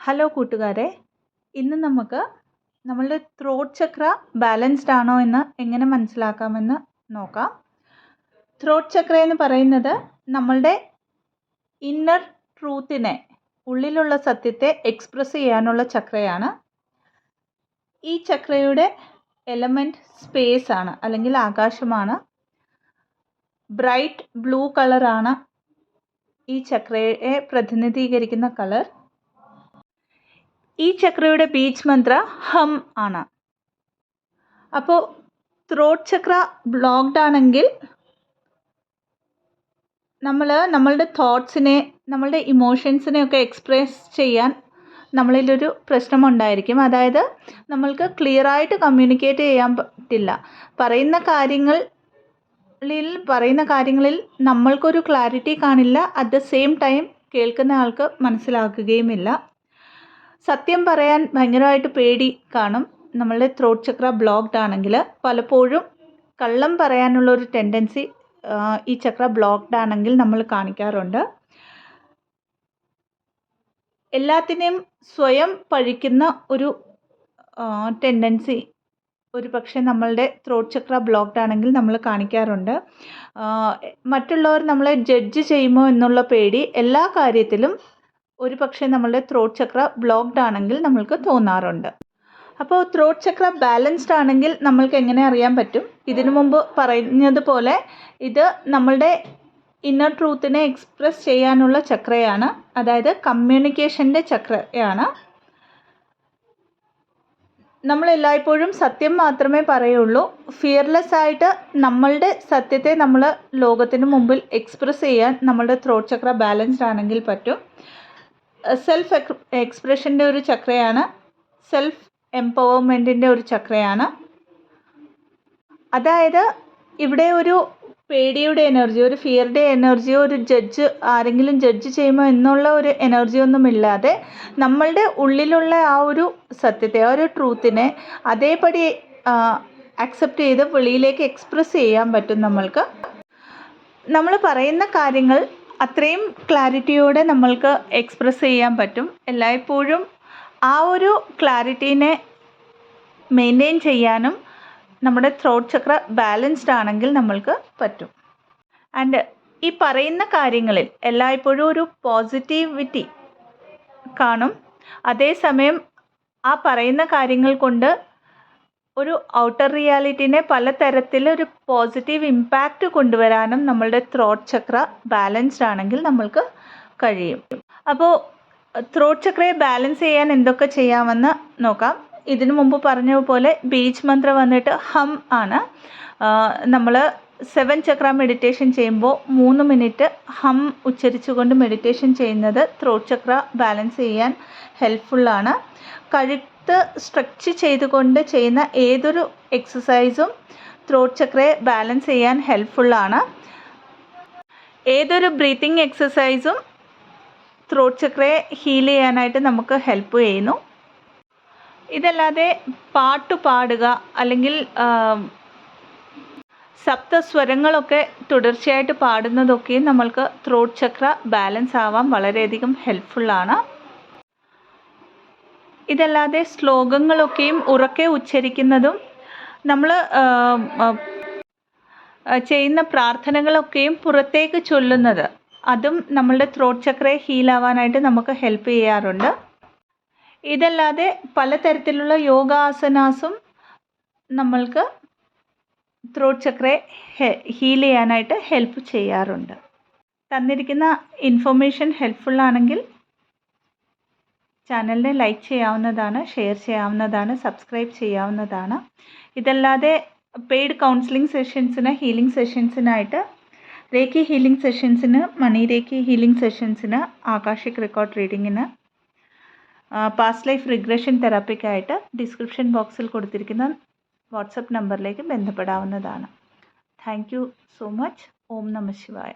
Hello കൂട്ടുകാരെ, ഇന്ന് നമുക്ക് നമ്മളുടെ ത്രോട്ട് ചക്ര ബാലൻസ്ഡ് ആണോ എന്ന് എങ്ങനെ മനസ്സിലാക്കാമെന്ന് നോക്കാം. ത്രോട്ട് ചക്ര എന്ന് പറയുന്നത് നമ്മളുടെ ഇന്നർ ട്രൂത്തിനെ, ഉള്ളിലുള്ള സത്യത്തെ എക്സ്പ്രസ് ചെയ്യാനുള്ള ചക്രയാണ്. ഈ ചക്രയുടെ എലമെൻറ്റ് സ്പേസ് ആണ്, അല്ലെങ്കിൽ ആകാശമാണ്. ബ്രൈറ്റ് ബ്ലൂ കളറാണ് ഈ ചക്രയെ പ്രതിനിധീകരിക്കുന്ന കളർ. ഈ ചക്രയുടെ ബീജ് മന്ത്ര ഹം ആണ്. അപ്പോൾ ത്രോട്ട് ചക്ര ബ്ലോക്ക്ഡ് ആണെങ്കിൽ നമ്മളുടെ തോട്ട്സിനെ, നമ്മളുടെ ഇമോഷൻസിനെ ഒക്കെ എക്സ്പ്രസ് ചെയ്യാൻ നമ്മളിലൊരു പ്രശ്നമുണ്ടായിരിക്കും. അതായത് നമ്മൾക്ക് ക്ലിയറായിട്ട് കമ്മ്യൂണിക്കേറ്റ് ചെയ്യാൻ പറ്റില്ല. പറയുന്ന കാര്യങ്ങളിൽ നമ്മൾക്കൊരു ക്ലാരിറ്റി കാണില്ല. അറ്റ് ദ സെയിം ടൈം കേൾക്കുന്ന ആൾക്ക് മനസ്സിലാക്കുകയുമില്ല. സത്യം പറയാൻ ഭയങ്കരമായിട്ട് പേടി കാണും. നമ്മളുടെ ത്രോട്ട് ചക്ര ബ്ലോക്ക്ഡ് ആണെങ്കിൽ പലപ്പോഴും കള്ളം പറയാനുള്ളൊരു ടെൻഡൻസി ഈ ചക്ര ബ്ലോക്ക്ഡ് ആണെങ്കിൽ നമ്മൾ കാണിക്കാറുണ്ട്. എല്ലാത്തിനെയും സ്വയം പഴിക്കുന്ന ഒരു ടെൻഡൻസി ഒരു പക്ഷേ നമ്മളുടെ ത്രോട്ട് ചക്ര ബ്ലോക്ക്ഡ് ആണെങ്കിൽ നമ്മൾ കാണിക്കാറുണ്ട്. മറ്റുള്ളവർ നമ്മളെ ജഡ്ജ് ചെയ്യുമോ എന്നുള്ള പേടി എല്ലാ കാര്യത്തിലും ഒരു പക്ഷേ നമ്മളുടെ ത്രോട്ട് ചക്ര ബ്ലോക്ക്ഡ് ആണെങ്കിൽ നമ്മൾക്ക് തോന്നാറുണ്ട്. അപ്പോൾ ത്രോട്ട് ചക്ര ബാലൻസ്ഡ് ആണെങ്കിൽ നമ്മൾക്ക് എങ്ങനെ അറിയാൻ പറ്റും? ഇതിനു മുമ്പ് പറഞ്ഞതുപോലെ ഇത് നമ്മളുടെ ഇന്നർ ട്രൂത്തിനെ എക്സ്പ്രസ് ചെയ്യാനുള്ള ചക്രയാണ്. അതായത് കമ്മ്യൂണിക്കേഷൻ്റെ ചക്രയാണ്. നമ്മൾ എല്ലായ്പ്പോഴും സത്യം മാത്രമേ പറയുള്ളൂ. ഫിയർലെസ് ആയിട്ട് നമ്മളുടെ സത്യത്തെ നമ്മൾ ലോകത്തിന് മുമ്പിൽ എക്സ്പ്രസ് ചെയ്യാൻ നമ്മളുടെ ത്രോട്ട് ചക്ര ബാലൻസ്ഡ് ആണെങ്കിൽ പറ്റും. സെൽഫ് എക്സ്പ്രഷൻ്റെ ഒരു ചക്രയാണ്. സെൽഫ് എംപവർമെൻറ്റിൻ്റെ ഒരു ചക്രയാണ്. അതായത് ഇവിടെ ഒരു പേടിയുടെ എനർജി, ഒരു ഫിയറുടെ എനർജിയോ, ഒരു ആരെങ്കിലും ജഡ്ജ് ചെയ്യുമോ എന്നുള്ള ഒരു എനർജിയൊന്നുമില്ലാതെ നമ്മളുടെ ഉള്ളിലുള്ള ആ ഒരു സത്യത്തെ, ആ ഒരു ട്രൂത്തിനെ അതേപടി അക്സെപ്റ്റ് ചെയ്ത് വെളിയിലേക്ക് എക്സ്പ്രസ് ചെയ്യാൻ പറ്റും. നമ്മൾ പറയുന്ന കാര്യങ്ങൾ അത്രയും ക്ലാരിറ്റിയോടെ നമ്മൾക്ക് എക്സ്പ്രസ് ചെയ്യാൻ പറ്റും. എല്ലായ്പ്പോഴും ആ ഒരു ക്ലാരിറ്റീനെ മെയിൻറ്റെയിൻ ചെയ്യാനും നമ്മുടെ ത്രോട്ട് ചക്ര ബാലൻസ്ഡ് ആണെങ്കിൽ നമ്മൾക്ക് പറ്റും. ആൻഡ് ഈ പറയുന്ന കാര്യങ്ങളിൽ എല്ലായ്പ്പോഴും ഒരു പോസിറ്റിവിറ്റി കാണും. അതേസമയം ആ പറയുന്ന കാര്യങ്ങൾ കൊണ്ട് ഒരു ഔട്ടർ റിയാലിറ്റീനെ പലതരത്തിലൊരു പോസിറ്റീവ് ഇമ്പാക്റ്റ് കൊണ്ടുവരാനും നമ്മളുടെ ത്രോട്ട് ചക്ര ബാലൻസ്ഡ് ആണെങ്കിൽ നമ്മൾക്ക് കഴിയും. അപ്പോൾ ത്രോട്ട് ചക്രയെ ബാലൻസ് ചെയ്യാൻ എന്തൊക്കെ ചെയ്യാമെന്ന് നോക്കാം. ഇതിനു മുമ്പ് പറഞ്ഞതുപോലെ ബീജ് മന്ത്ര വന്നിട്ട് ഹം ആണ്. നമ്മൾ 7 ചക്ര മെഡിറ്റേഷൻ ചെയ്യുമ്പോൾ 3 മിനിറ്റ് ഹം ഉച്ചരിച്ചുകൊണ്ട് മെഡിറ്റേഷൻ ചെയ്യുന്നത് ത്രോട്ട് ചക്ര ബാലൻസ് ചെയ്യാൻ ഹെൽപ്ഫുള്ളാണ്. കഴുത്ത് സ്ട്രെച്ച് ചെയ്തുകൊണ്ട് ചെയ്യുന്ന ഏതൊരു എക്സസൈസും ത്രോട്ട് ചക്രയെ ബാലൻസ് ചെയ്യാൻ ഹെൽപ്ഫുള്ളാണ്. ഏതൊരു ബ്രീത്തിങ് എക്സസൈസും ത്രോട്ട് ചക്രയെ ഹീൽ ചെയ്യാനായിട്ട് നമുക്ക് ഹെൽപ്പ് ചെയ്യുന്നു. ഇതല്ലാതെ പാട്ട് പാടുക, അല്ലെങ്കിൽ സപ്തസ്വരങ്ങളൊക്കെ തുടർച്ചയായിട്ട് പാടുന്നതൊക്കെ നമ്മൾക്ക് ത്രോട്ട് ചക്ര ബാലൻസ് ആവാൻ വളരെയധികം ഹെൽപ്ഫുള്ളാണ്. ഇതല്ലാതെ ശ്ലോകങ്ങളൊക്കെയും ഉറക്കെ ഉച്ചരിക്കുന്നതും നമ്മൾ ചെയ്യുന്ന പ്രാർത്ഥനകളൊക്കെയും പുറത്തേക്ക് ചൊല്ലുന്നത്, അതും നമ്മളുടെ ത്രോട്ട് ചക്രയെ ഹീലാവാനായിട്ട് നമുക്ക് ഹെൽപ്പ് ചെയ്യാറുണ്ട്. ഇതല്ലാതെ പലതരത്തിലുള്ള യോഗാസനാസും നമ്മൾക്ക് ത്രോട്ട് ചക്രയെ ഹീൽ ചെയ്യാനായിട്ട് ഹെൽപ്പ് ചെയ്യാറുണ്ട്. തന്നിരിക്കുന്ന ഇൻഫർമേഷൻ ഹെൽപ്ഫുള്ളാണെങ്കിൽ ചാനലിനെ ലൈക്ക് ചെയ്യാവുന്നതാണ്, ഷെയർ ചെയ്യാവുന്നതാണ്, സബ്സ്ക്രൈബ് ചെയ്യാവുന്നതാണ്. ഇതല്ലാതെ പെയ്ഡ് കൗൺസിലിംഗ് സെഷൻസിന്, ഹീലിംഗ് സെഷൻസിനായിട്ട്, രേക്കി ഹീലിംഗ് സെഷൻസിന്, മണി രേക്കി ഹീലിംഗ് സെഷൻസിന്, ആകാശിക് റെക്കോർഡ് റീഡിങ്ങിന്, പാസ്റ്റ് ലൈഫ് റിഗ്രഷൻ തെറാപ്പിക്കായിട്ട് ഡിസ്ക്രിപ്ഷൻ ബോക്സിൽ കൊടുത്തിരിക്കുന്ന വാട്സപ്പ് നമ്പറിലേക്ക് ബന്ധപ്പെടാവുന്നതാണ്. Thank you so much. ഓം നമഃ ശിവായ.